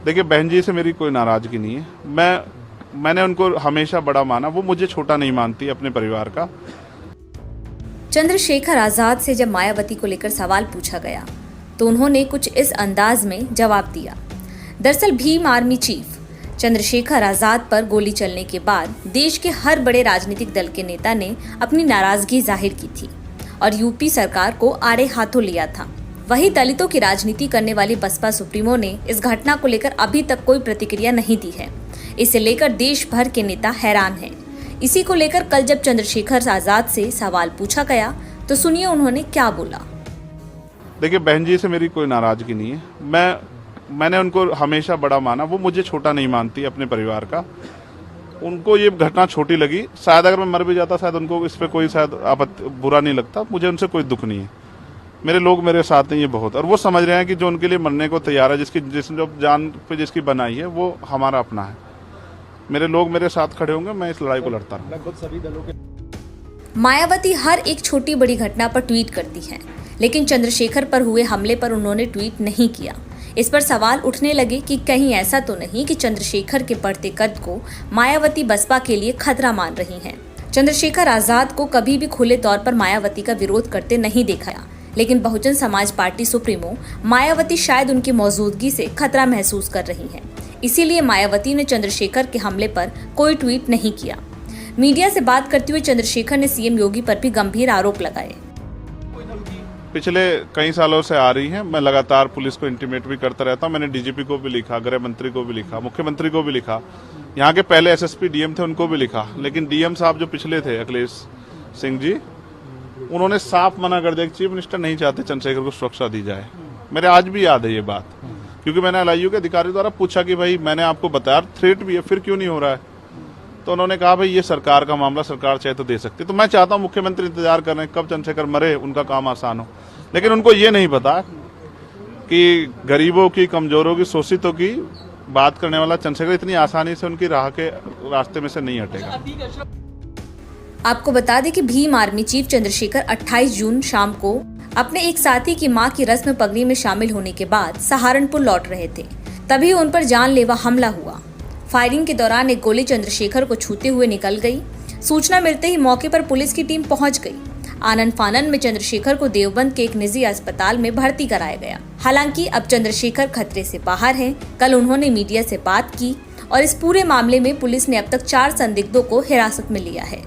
देखिए, बहन जी से मेरी कोई नाराजगी नहीं है। मैंने उनको हमेशा बड़ा माना, वो मुझे छोटा नहीं मानती अपने परिवार का। चंद्रशेखर आजाद से जब मायावती को लेकर सवाल पूछा गया तो उन्होंने कुछ इस अंदाज में जवाब दिया। दरअसल भीम आर्मी चीफ चंद्रशेखर आजाद पर गोली चलने के बाद देश के हर बड़े राजनीतिक दल के नेता ने अपनी नाराजगी जाहिर की थी और यूपी सरकार को आड़े हाथों लिया था। वहीं दलितों की राजनीति करने वाली बसपा सुप्रीमो ने इस घटना को लेकर अभी तक कोई प्रतिक्रिया नहीं दी है। इसे लेकर देश भर के नेता हैरान हैं। इसी को लेकर कल जब चंद्रशेखर आजाद से सवाल पूछा गया तो सुनिए उन्होंने क्या बोला। देखिए, बहन जी से मेरी कोई नाराजगी नहीं है। मैंने उनको हमेशा बड़ा माना, वो मुझे छोटा नहीं मानती अपने परिवार का। उनको ये घटना छोटी लगी, शायद अगर मैं मर भी जाता शायद उनको इस पर कोई शायद बुरा नहीं लगता। मुझे उनसे कोई दुख नहीं है। मेरे लोग मेरे साथ नहीं है बहुत, और वो समझ रहे हैं कि जो उनके लिए मरने को तैयार है, जिसने जान पे जिसकी बनाई है, वो हमारा अपना है। मेरे लोग मेरे साथ खड़े होंगे, मैं इस लड़ाई को लड़ता रहूंगा। लगभग सभी दलों के मायावती हर एक छोटी बड़ी घटना पर ट्वीट करती हैं, लेकिन चंद्रशेखर पर हुए हमले पर उन्होंने ट्वीट नहीं किया। इस पर सवाल उठने लगे कि कहीं ऐसा तो नहीं कि चंद्रशेखर के बढ़ते कद को मायावती बसपा के लिए खतरा मान रही हैं। चंद्रशेखर आजाद को कभी भी खुले तौर पर मायावती का विरोध करते नहीं देखा, लेकिन बहुजन समाज पार्टी सुप्रीमो मायावती शायद उनकी मौजूदगी से खतरा महसूस कर रही हैं। इसीलिए मायावती ने चंद्रशेखर के हमले पर कोई ट्वीट नहीं किया। मीडिया से बात करते हुए चंद्रशेखर ने सीएम योगी पर भी गंभीर आरोप लगाए। पिछले कई सालों से आ रही है, मैं लगातार पुलिस को इंटीमेट भी करता रहता हूं। मैंने डीजीपी को भी लिखा, गृह मंत्री को भी लिखा, मुख्यमंत्री को भी लिखा, यहाँ के पहले एसएसपी डीएम थे उनको भी लिखा। लेकिन डीएम साहब जो पिछले थे अखिलेश सिंह जी, उन्होंने साफ मना कर दिया कि चीफ मिनिस्टर नहीं चाहते चंद्रशेखर को सुरक्षा दी जाए। मेरे आज भी याद है ये बात, क्योंकि मैंने एलआईयू के अधिकारी द्वारा पूछा कि भाई मैंने आपको बताया थ्रेट भी है, फिर क्यों नहीं हो रहा है? तो उन्होंने कहा भाई ये सरकार का मामला, सरकार चाहे तो दे सकती। तो मैं चाहता हूं मुख्यमंत्री इंतजार कर रहे हैं कब चंद्रशेखर मरे, उनका काम आसान हो। लेकिन उनको ये नहीं पता कि गरीबों की, कमजोरों की, शोषितों की बात करने वाला चंद्रशेखर इतनी आसानी से उनकी राह के रास्ते में से नहीं हटेगा। आपको बता दें कि भीम आर्मी चीफ चंद्रशेखर 28 जून शाम को अपने एक साथी की मां की रस्म पगड़ी में शामिल होने के बाद सहारनपुर लौट रहे थे। तभी उन पर जानलेवा हमला हुआ। फायरिंग के दौरान एक गोली चंद्रशेखर को छूते हुए निकल गई। सूचना मिलते ही मौके पर पुलिस की टीम पहुंच गई। आनन फानन में चंद्रशेखर को देवबंद के एक निजी अस्पताल में भर्ती कराया गया। हालांकि अब चंद्रशेखर खतरे से बाहर हैं। कल उन्होंने मीडिया से बात की और इस पूरे मामले में पुलिस ने अब तक 4 संदिग्धों को हिरासत में लिया है।